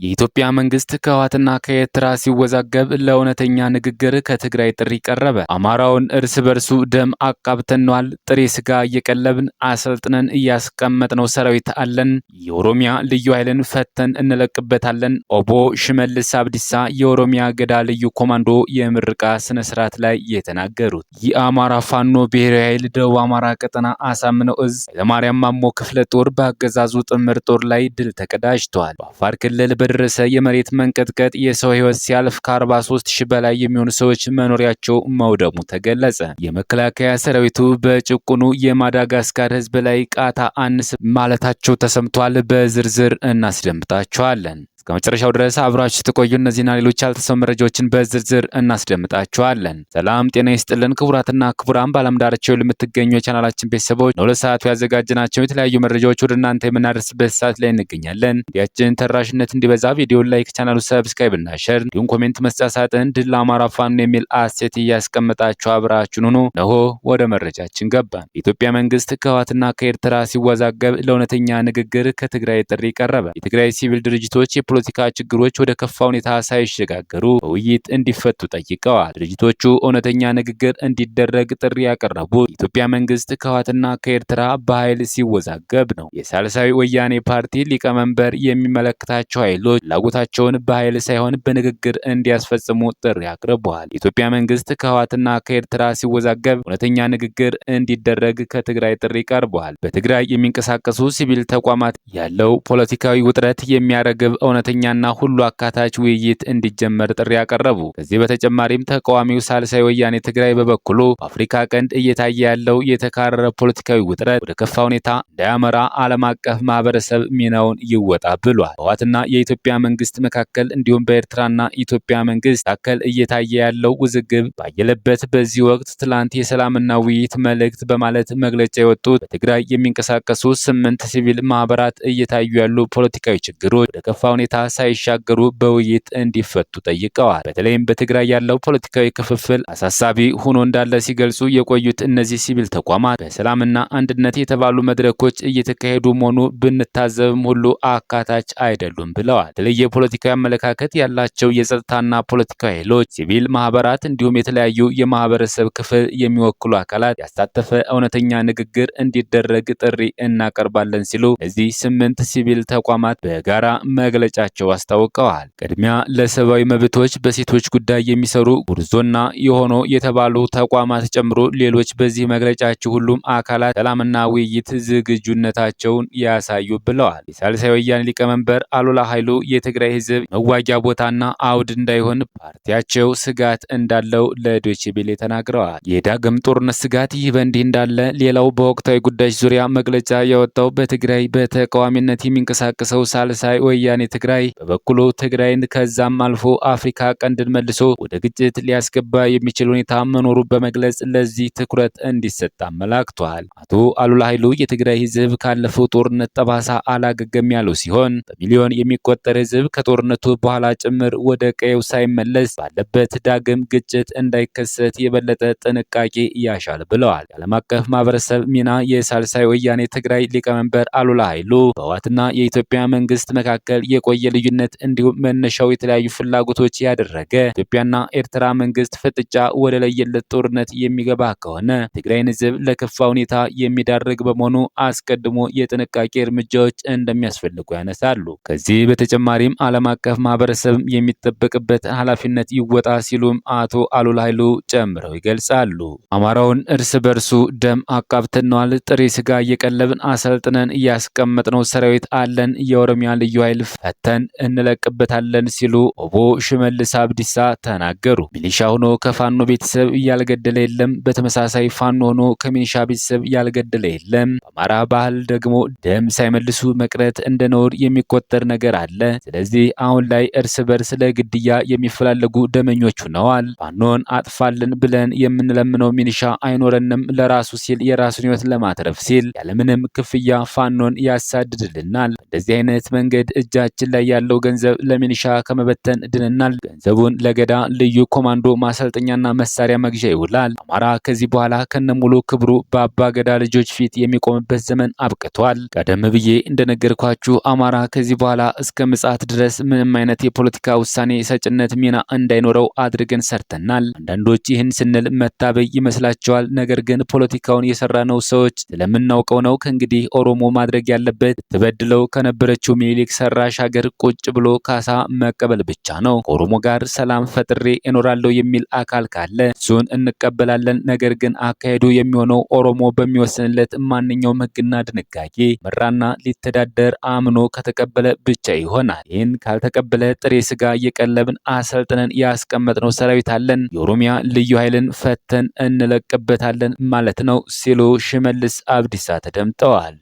የኢትዮጵያ መንግስት ከህወሓትና ከኤርትራ ሲወዛገብ ለእውነተኛ ንግግር ከትግራይ ጥሪ ቀረበ። አማራውን እርስ በርሱ ደም አቃብተነዋል፣ ጥሬ ስጋ እየቀለብን አሰልጥነን እያስቀመጥነው ሰራዊት አለን፣ የኦሮሚያ ልዩ ኃይልን ፈተን እንለቅበታለን። ኦቦ ሽመልስ አብዲሳ የኦሮሚያ ገዳ ልዩ ኮማንዶ የምርቃ ስነ ስርዓት ላይ የተናገሩት የአማራ ፋኖ ብሔራዊ ኃይል ደቡብ አማራ ቀጠና አሳምነው እዝ ኃይለማርያም ማሞ ክፍለ ጦር በአገዛዙ ጥምር ጦር ላይ ድል ተቀዳጅቷል። በአፋር ክልል በደረሰ የመሬት መንቀጥቀጥ የሰው ህይወት ሲያልፍ ከ43 ሺህ በላይ የሚሆኑ ሰዎች መኖሪያቸው መውደሙ ተገለጸ። የመከላከያ ሰራዊቱ በጭቁኑ የማዳጋስካር ህዝብ ላይ ቃታ አንስ ማለታቸው ተሰምቷል። በዝርዝር እናስደምጣቸዋለን። እስከ መጨረሻው ድረስ አብራችሁ ተቆዩ። እነዚህና ሌሎች ያልተሰሙ መረጃዎችን በዝርዝር እናስደምጣችኋለን። ሰላም ጤና ይስጥልን ክቡራትና ክቡራን በዓለም ዳርቻው ለምትገኙ የቻናላችን ቤተሰቦች ለሁለት ሰዓቱ ያዘጋጀናቸው የተለያዩ መረጃዎች ወደ እናንተ የምናደርስበት ሰዓት ላይ እንገኛለን። ቪዲዮአችን ተደራሽነት እንዲበዛ ቪዲዮን ላይክ፣ ቻናሉ ሰብስክራይብ እና ሼር እንዲሁም ኮሜንት መስጫ ሳጥን ድል ለአማራ ፋኖ የሚል አሴት እያስቀመጣችሁ አብራችሁን ሁኑ። ነሆ ወደ መረጃችን ገባን። የኢትዮጵያ መንግስት ከህወሓትና ከኤርትራ ሲወዛገብ ለእውነተኛ ንግግር ከትግራይ ጥሪ ቀረበ። የትግራይ ሲቪል ድርጅቶች የፖለቲካ ችግሮች ወደ ከፋ ሁኔታ ሳይሸጋገሩ በውይይት እንዲፈቱ ጠይቀዋል። ድርጅቶቹ እውነተኛ ንግግር እንዲደረግ ጥሪ ያቀረቡት የኢትዮጵያ መንግስት ከህወሓትና ከኤርትራ በኃይል ሲወዛገብ ነው። የሳልሳዊ ወያኔ ፓርቲ ሊቀመንበር የሚመለከታቸው ኃይሎች ፍላጎታቸውን በኃይል ሳይሆን በንግግር እንዲያስፈጽሙ ጥሪ አቅርበዋል። የኢትዮጵያ መንግስት ከህወሓትና ከኤርትራ ሲወዛገብ እውነተኛ ንግግር እንዲደረግ ከትግራይ ጥሪ ቀርበዋል። በትግራይ የሚንቀሳቀሱ ሲቪል ተቋማት ያለው ፖለቲካዊ ውጥረት የሚያረግብ እውነተኛና ሁሉ አካታች ውይይት እንዲጀመር ጥሪ ያቀረቡ። ከዚህ በተጨማሪም ተቃዋሚው ሳልሳይ ወያኔ ትግራይ በበኩሉ በአፍሪካ ቀንድ እየታየ ያለው የተካረረ ፖለቲካዊ ውጥረት ወደ ከፋ ሁኔታ እንዳያመራ ዓለም አቀፍ ማህበረሰብ ሚናውን ይወጣ ብሏል። በህወሓትና የኢትዮጵያ መንግስት መካከል እንዲሁም በኤርትራና ኢትዮጵያ መንግስት መካከል እየታየ ያለው ውዝግብ ባየለበት በዚህ ወቅት ትላንት የሰላምና ውይይት መልእክት በማለት መግለጫ የወጡት በትግራይ የሚንቀሳቀሱ 8 ሲቪል ማህበራት እየታዩ ያሉ ፖለቲካዊ ችግሮች ወደ ከፋ ሁኔታ ሳይሻገሩ በውይይት እንዲፈቱ ጠይቀዋል። በተለይም በትግራይ ያለው ፖለቲካዊ ክፍፍል አሳሳቢ ሆኖ እንዳለ ሲገልጹ የቆዩት እነዚህ ሲቪል ተቋማት በሰላምና አንድነት የተባሉ መድረኮች እየተካሄዱ መሆኑ ብንታዘብም ሁሉ አካታች አይደሉም ብለዋል። የተለየ ፖለቲካዊ አመለካከት ያላቸው የጸጥታና ፖለቲካዊ ኃይሎች፣ ሲቪል ማህበራት እንዲሁም የተለያዩ የማህበረሰብ ክፍል የሚወክሉ አካላት ያሳተፈ እውነተኛ ንግግር እንዲደረግ ጥሪ እናቀርባለን ሲሉ እነዚህ 8 ሲቪል ተቋማት በጋራ መግለጫቸው አስታውቀዋል። ቅድሚያ ለሰብአዊ መብቶች በሴቶች ጉዳይ የሚሰሩ ጉርዞና የሆኖ የተባሉ ተቋማት ጨምሮ ሌሎች በዚህ መግለጫቸው ሁሉም አካላት ሰላምና ውይይት ዝግጁነታቸውን ያሳዩ ብለዋል። የሳልሳይ ወያኔ ሊቀመንበር አሉላ ኃይሉ የትግራይ ህዝብ መዋጊያ ቦታና አውድ እንዳይሆን ፓርቲያቸው ስጋት እንዳለው ለዶይቼ ቬለ ተናግረዋል። የዳግም ጦርነት ስጋት ይህ በእንዲህ እንዳለ ሌላው በወቅታዊ ጉዳዮች ዙሪያ መግለጫ ያወጣው በትግራይ በተቃዋሚነት የሚንቀሳቀሰው ሳልሳይ ወያኔ ትግራይ በበኩሉ ትግራይን ከዛም አልፎ አፍሪካ ቀንድን መልሶ ወደ ግጭት ሊያስገባ የሚችል ሁኔታ መኖሩ በመግለጽ ለዚህ ትኩረት እንዲሰጥ አመላክቷል። አቶ አሉላ ኃይሉ የትግራይ ህዝብ ካለፈው ጦርነት ጠባሳ አላገገም ያሉ ሲሆን በሚሊዮን የሚቆጠር ህዝብ ከጦርነቱ በኋላ ጭምር ወደ ቀየው ሳይመለስ ባለበት ዳግም ግጭት እንዳይከሰት የበለጠ ጥንቃቄ ያሻል ብለዋል። የዓለም አቀፍ ማህበረሰብ ሚና የሳልሳይ ወያኔ ትግራይ ሊቀመንበር አሉላ ኃይሉ በህወሓትና የኢትዮጵያ መንግስት መካከል የቆየ ልዩነት እንዲሁም መነሻው የተለያዩ ፍላጎቶች ያደረገ ኢትዮጵያና ኤርትራ መንግስት ፍጥጫ ወደ ለየለት ጦርነት የሚገባ ከሆነ ትግራይን ህዝብ ለከፋ ሁኔታ የሚዳርግ በመሆኑ አስቀድሞ የጥንቃቄ እርምጃዎች እንደሚያስፈልጉ ያነሳሉ። ከዚህ በተጨማሪም ዓለም አቀፍ ማህበረሰብ የሚጠበቅበት ኃላፊነት ይወጣ ሲሉም አቶ አሉላ ኃይሉ ጨምረው ይገልጻሉ። አማራውን እርስ በርሱ ደም አቃብተነዋል፣ ጥሬ ስጋ እየቀለብን አሰልጥነን እያስቀመጥነው ሰራዊት አለን፣ የኦሮሚያ ልዩ ኃይል ፈተን እንለቅበታለን ሲሉ ኦቦ ሽመልስ አብዲሳ ተናገሩ። ሚሊሻ ሆኖ ከፋኖ ቤተሰብ ያልገደለ የለም፣ በተመሳሳይ ፋኖ ሆኖ ከሚሊሻ ቤተሰብ ያልገደለ የለም። በአማራ ባህል ደግሞ ደም ሳይመልሱ መቅረት እንደ ነውር የሚቆጠር ነገር አለ። ስለዚህ አሁን ላይ እርስ በርስ ለግድያ የሚፈላለጉ ደመኞች ሆነዋል። ፋኖን አጥፋልን ብለን የምንለምነው ሚሊሻ አይኖረንም። ለራሱ ሲል የራሱን ህይወት ለማትረፍ ሲል ያለምንም ክፍያ ፋኖን ያሳድድልናል። በዚህ አይነት መንገድ እጃችን ላይ ያለው ገንዘብ ለሚኒሻ ከመበተን ድነናል። ገንዘቡን ለገዳ ልዩ ኮማንዶ ማሰልጠኛና መሳሪያ መግዣ ይውላል። አማራ ከዚህ በኋላ ከነሙሉ ክብሩ በአባ ገዳ ልጆች ፊት የሚቆምበት ዘመን አብቅቷል። ቀደም ብዬ እንደነገርኳችሁ አማራ ከዚህ በኋላ እስከ ምጽአት ድረስ ምንም አይነት የፖለቲካ ውሳኔ ሰጭነት ሚና እንዳይኖረው አድርገን ሰርተናል። አንዳንዶች ይህን ስንል መታበይ ይመስላቸዋል። ነገር ግን ፖለቲካውን የሰራነው ሰዎች ስለምናውቀው ነው። ከእንግዲህ ኦሮሞ ማድረግ ያለበት ተበድለው ከነበረችው ሚኒሊክ ሰራሽ ሀገር ቁጭ ብሎ ካሳ መቀበል ብቻ ነው። ከኦሮሞ ጋር ሰላም ፈጥሬ እኖራለሁ የሚል አካል ካለ እሱን እንቀበላለን። ነገር ግን አካሄዱ የሚሆነው ኦሮሞ በሚወስንለት ማንኛውም ሕግና ድንጋጌ መራና ሊተዳደር አምኖ ከተቀበለ ብቻ ይሆናል። ይህን ካልተቀበለ ጥሬ ስጋ እየቀለብን አሰልጥነን ያስቀመጥነው ሰራዊት አለን፣ የኦሮሚያ ልዩ ኃይልን ፈተን እንለቅበታለን ማለት ነው ሲሉ ሽመልስ አብዲሳ ተደምጠዋል።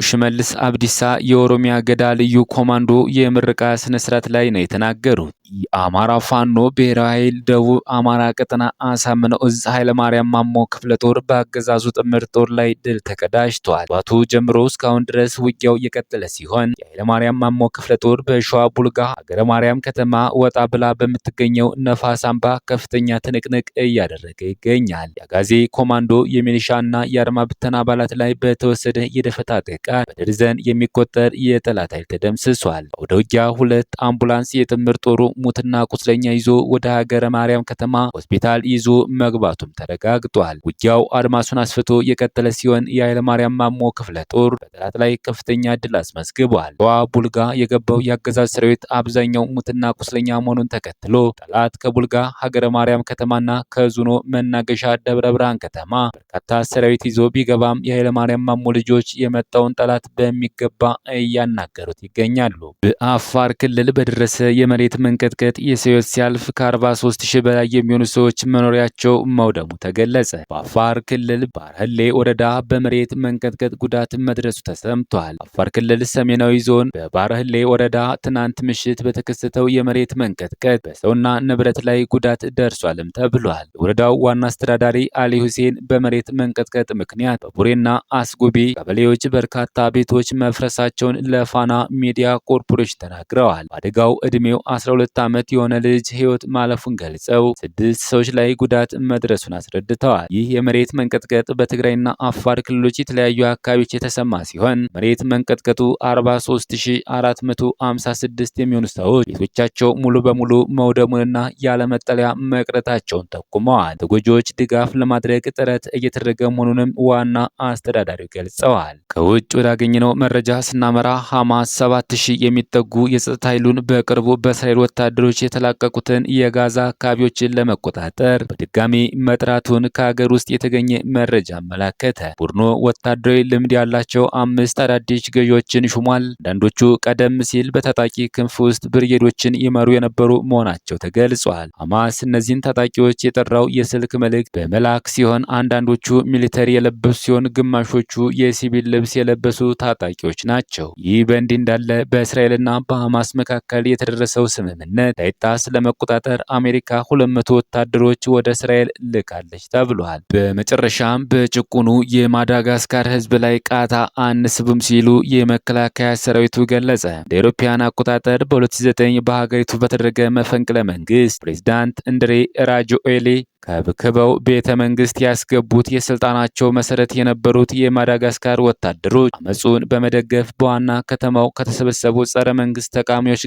ሽመልስ አብዲሳ የኦሮሚያ ገዳ ልዩ ኮማንዶ የምረቃ ስነስርዓት ላይ ነው የተናገሩት። የአማራ ፋኖ ብሔራዊ ኃይል ደቡብ አማራ ቀጠና አሳምነው እዝ ኃይለማርያም ማሞ ክፍለ ጦር በአገዛዙ ጥምር ጦር ላይ ድል ተቀዳጅቷል። ጧቱ ጀምሮ እስካሁን ድረስ ውጊያው የቀጠለ ሲሆን የኃይለማርያም ማሞ ክፍለ ጦር በሸዋ ቡልጋ ሀገረ ማርያም ከተማ ወጣ ብላ በምትገኘው ነፋስ አምባ ከፍተኛ ትንቅንቅ እያደረገ ይገኛል። የአጋዜ ኮማንዶ የሚሊሻና የአድማ ብተና አባላት ላይ በተወሰደ የደፈጣ ጥቃት በደርዘን የሚቆጠር የጠላት ኃይል ተደምስሷል። ወደ ውጊያ 2 አምቡላንስ የጥምር ጦሩ ሙትና ቁስለኛ ይዞ ወደ ሀገረ ማርያም ከተማ ሆስፒታል ይዞ መግባቱም ተረጋግጧል። ውጊያው አድማሱን አስፍቶ የቀጠለ ሲሆን የኃይለ ማርያም ማሞ ክፍለ ጦር በጠላት ላይ ከፍተኛ ድል አስመዝግቧል። ሸዋ ቡልጋ የገባው የአገዛዝ ሰራዊት አብዛኛው ሙትና ቁስለኛ መሆኑን ተከትሎ ጠላት ከቡልጋ ሀገረ ማርያም ከተማና ከዙኖ መናገሻ ደብረ ብርሃን ከተማ በርካታ ሰራዊት ይዞ ቢገባም የኃይለ ማርያም ማሞ ልጆች የመጣውን ጠላት በሚገባ እያናገሩት ይገኛሉ። በአፋር ክልል በደረሰ የመሬት መንቀጥቀጥ የሰው ሕይወት ሲያልፍ ከ43000 በላይ የሚሆኑ ሰዎች መኖሪያቸው መውደሙ ተገለጸ። በአፋር ክልል ባርህሌ ወረዳ በመሬት መንቀጥቀጥ ጉዳት መድረሱ ተሰምቷል። አፋር ክልል ሰሜናዊ ዞን በባርህሌ ወረዳ ትናንት ምሽት በተከሰተው የመሬት መንቀጥቀጥ በሰውና ንብረት ላይ ጉዳት ደርሷልም ተብሏል። የወረዳው ዋና አስተዳዳሪ አሊ ሁሴን በመሬት መንቀጥቀጥ ምክንያት በቡሬና አስጉቢ ቀበሌዎች በርካታ ቤቶች መፍረሳቸውን ለፋና ሚዲያ ኮርፖሬሽን ተናግረዋል። በአደጋው ዕድሜው 12 ዓመት የሆነ ልጅ ሕይወት ማለፉን ገልጸው 6 ሰዎች ላይ ጉዳት መድረሱን አስረድተዋል። ይህ የመሬት መንቀጥቀጥ በትግራይና አፋር ክልሎች የተለያዩ አካባቢዎች የተሰማ ሲሆን መሬት መንቀጥቀጡ 43456 የሚሆኑ ሰዎች ቤቶቻቸው ሙሉ በሙሉ መውደሙንና ያለመጠለያ መቅረታቸውን ጠቁመዋል። ተጎጂዎች ድጋፍ ለማድረግ ጥረት እየተደረገ መሆኑንም ዋና አስተዳዳሪው ገልጸዋል። ከውጭ ወዳገኘነው መረጃ ስናመራ ሐማስ 7000 የሚጠጉ የጸጥታ ኃይሉን በቅርቡ በእስራኤል ወታደሮች የተላቀቁትን የጋዛ አካባቢዎችን ለመቆጣጠር በድጋሚ መጥራቱን ከሀገር ውስጥ የተገኘ መረጃ አመላከተ። ቡድኑ ወታደራዊ ልምድ ያላቸው 5 አዳዲስ ገዢዎችን ሹሟል። አንዳንዶቹ ቀደም ሲል በታጣቂ ክንፍ ውስጥ ብርጌዶችን ይመሩ የነበሩ መሆናቸው ተገልጿል። ሐማስ እነዚህን ታጣቂዎች የጠራው የስልክ መልእክት በመላክ ሲሆን አንዳንዶቹ ሚሊተሪ የለበሱ ሲሆን ግማሾቹ የሲቪል ልብስ የለበሱ ታጣቂዎች ናቸው። ይህ በእንዲህ እንዳለ በእስራኤልና በሐማስ መካከል የተደረሰው ስምምነት እንዳይጣስ ለመቆጣጠር አሜሪካ 200 ወታደሮች ወደ እስራኤል ልካለች ተብሏል። በመጨረሻም በጭቁኑ የማዳጋስካር ሕዝብ ላይ ቃታ አንስብም ሲሉ የመከላከያ ሰራዊቱ ገለጸ። እንደ አውሮፓውያን አቆጣጠር በ2009 በሀገሪቱ በተደረገ መፈንቅለ መንግስት ፕሬዝዳንት አንድሬ ራጆኤሌ ከብክበው ቤተ መንግስት ያስገቡት የስልጣናቸው መሰረት የነበሩት የማዳጋስካር ወታደሮች አመጹን በመደገፍ በዋና ከተማው ከተሰበሰቡ ጸረ መንግስት ተቃዋሚዎች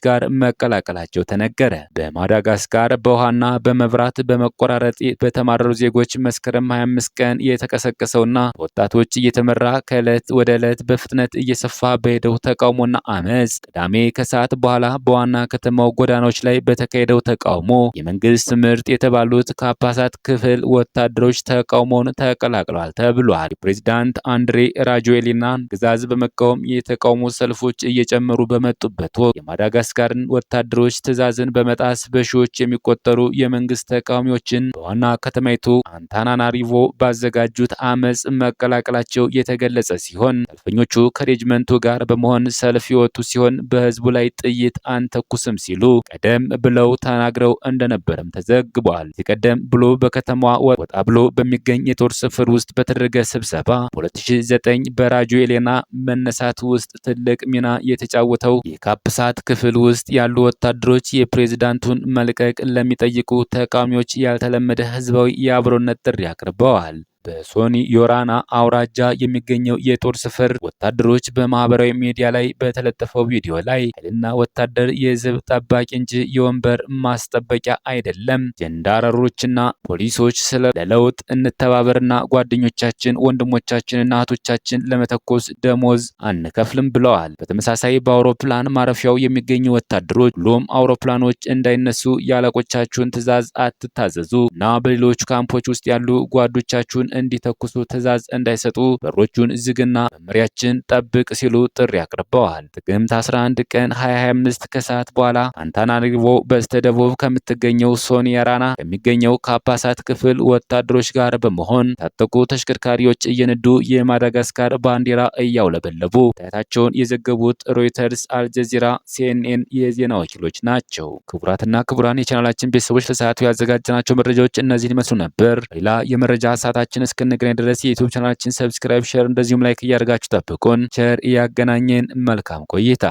ጋር መቀላቀላቸው ተነገረ። በማዳጋስካር በውሃና በመብራት በመቆራረጥ በተማረሩ ዜጎች መስከረም 25 ቀን የተቀሰቀሰውና ወጣቶች እየተመራ ከዕለት ወደ ዕለት በፍጥነት እየሰፋ በሄደው ተቃውሞና አመጽ ቅዳሜ ከሰዓት በኋላ በዋና ከተማው ጎዳናዎች ላይ በተካሄደው ተቃውሞ የመንግስት ምርጥ የተባሉት ካፓሳት ክፍል ወታደሮች ተቃውሞውን ተቀላቅለዋል ተብሏል። ፕሬዝዳንት አንድሬ ራጆኤሊና ግዛዝ በመቃወም የተቃውሞ ሰልፎች እየጨመሩ በመጡበት ወቅት የማዳጋስካርን ወታደሮች ትዕዛዝን በመጣስ በሺዎች የሚቆጠሩ የመንግስት ተቃዋሚዎችን በዋና ከተማይቱ አንታናናሪቮ ባዘጋጁት አመጽ መቀላቀላቸው የተገለጸ ሲሆን ሰልፈኞቹ ከሬጅመንቱ ጋር በመሆን ሰልፍ የወጡ ሲሆን በህዝቡ ላይ ጥይት አንተኩስም ሲሉ ቀደም ብለው ተናግረው እንደነበረም ተዘግቧል። ዘግቧል። ሲቀደም ብሎ በከተማዋ ወጣ ብሎ በሚገኝ የጦር ሰፈር ውስጥ በተደረገ ስብሰባ በ2009 በራዲዮ ኤሌና መነሳት ውስጥ ትልቅ ሚና የተጫወተው የካፕሳት ክፍል ውስጥ ያሉ ወታደሮች የፕሬዝዳንቱን መልቀቅ ለሚጠይቁ ተቃዋሚዎች ያልተለመደ ህዝባዊ የአብሮነት ጥሪ አቅርበዋል። በሶኒ ዮራና አውራጃ የሚገኘው የጦር ሰፈር ወታደሮች በማህበራዊ ሚዲያ ላይ በተለጠፈው ቪዲዮ ላይ ኃይልና ወታደር የህዝብ ጠባቂ እንጂ የወንበር ማስጠበቂያ አይደለም፣ ጀንዳረሮችና ፖሊሶች ስለ ለውጥ እንተባበርና ጓደኞቻችን ወንድሞቻችንና እህቶቻችን ለመተኮስ ደሞዝ አንከፍልም ብለዋል። በተመሳሳይ በአውሮፕላን ማረፊያው የሚገኙ ወታደሮች ሁሉም አውሮፕላኖች እንዳይነሱ የአለቆቻችሁን ትዕዛዝ አትታዘዙ እና በሌሎች ካምፖች ውስጥ ያሉ ጓዶቻችሁን እንዲተኩሱ ትዕዛዝ እንዳይሰጡ በሮቹን ዝግና መመሪያችን ጠብቅ ሲሉ ጥሪ አቅርበዋል። ጥቅምት 11 ቀን 2025 ከሰዓት በኋላ አንታናሪቮ በስተደቡብ ከምትገኘው ሶኒ ዮራና ከሚገኘው ካፓሳት ክፍል ወታደሮች ጋር በመሆን ታጠቁ ተሽከርካሪዎች እየነዱ የማዳጋስካር ባንዲራ እያውለበለቡ ታያታቸውን የዘገቡት ሮይተርስ፣ አልጀዚራ፣ ሲኤንኤን የዜና ወኪሎች ናቸው። ክቡራትና ክቡራን የቻናላችን ቤተሰቦች ለሰዓቱ ያዘጋጀናቸው መረጃዎች እነዚህን ይመስሉ ነበር። ሌላ የመረጃ ሰዓታችን እስክንገናኝ ድረስ የዩቲዩብ ቻናላችን ሰብስክራይብ፣ ሼር እንደዚሁም ላይክ እያደርጋችሁ ጠብቁን። ቸር እያገናኘን መልካም ቆይታ